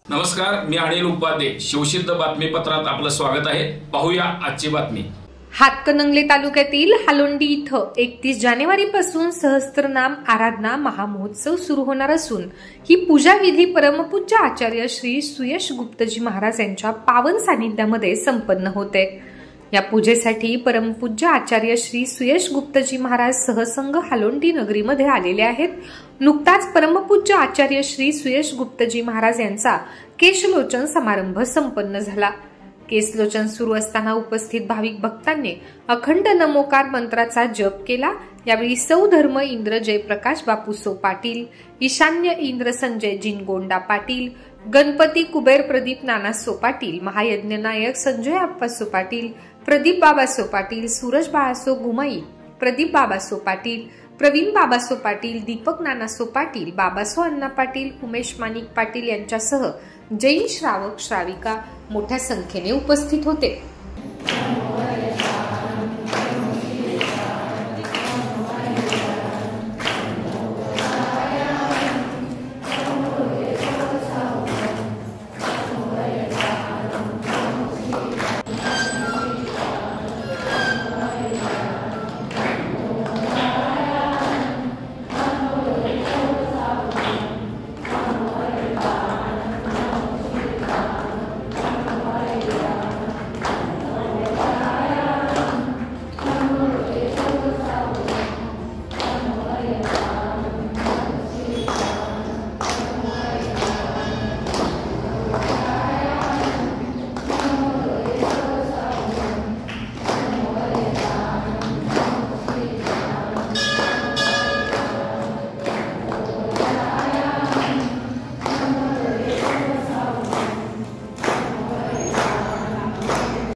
नमस्कार, मी अनिल उपाध्ये. शिवसिद्ध बातमीपत्रात आपलं स्वागत आहे. पाहूया आजची बातमी. हातकणंगले तालुक्यातील हालोंडी इथं 31 जानेवारीपासून सहस्त्रनाम आराधना महामहोत्सव सुरू होणार असून ही पूजा विधी परमपूज्य आचार्य श्री सुयश गुप्तजी महाराज यांच्या पावन सानिध्यामध्ये संपन्न होते. या पूजेसाठी परमपूज्य आचार्य श्री सुयश गुप्तजी महाराज सहसंघ हालोंडी नगरीमध्ये आलेले आहेत. नुकताच परमपूज्य आचार्य श्री सुयश गुप्तजी महाराज यांचा केशलोचन समारंभ संपन्न झाला. केसलोचन सुरू असताना उपस्थित भाविक भक्तांनी अखंड नमोकार मंत्राचा जप केला. यावेळी सौ धर्म इंद्र जयप्रकाश बापूसो पाटील, ईशान्य इंद्र संजय जिनगोंडा पाटील, गणपती कुबेर प्रदीप नानासो पाटील, महायज्ञ नायक संजय आप्पासो पाटील, प्रदीप बाबासो पाटील, सूरज बाळासो गुमाई, प्रदीप बाबासो पाटील, प्रवीण बाबासो पाटील, दीपक नानासो पाटील, बाबासो अण्णा पाटील, उमेश माणिक पाटील यांच्यासह जैन श्रावक श्राविका मोठ्या संख्येने उपस्थित होते.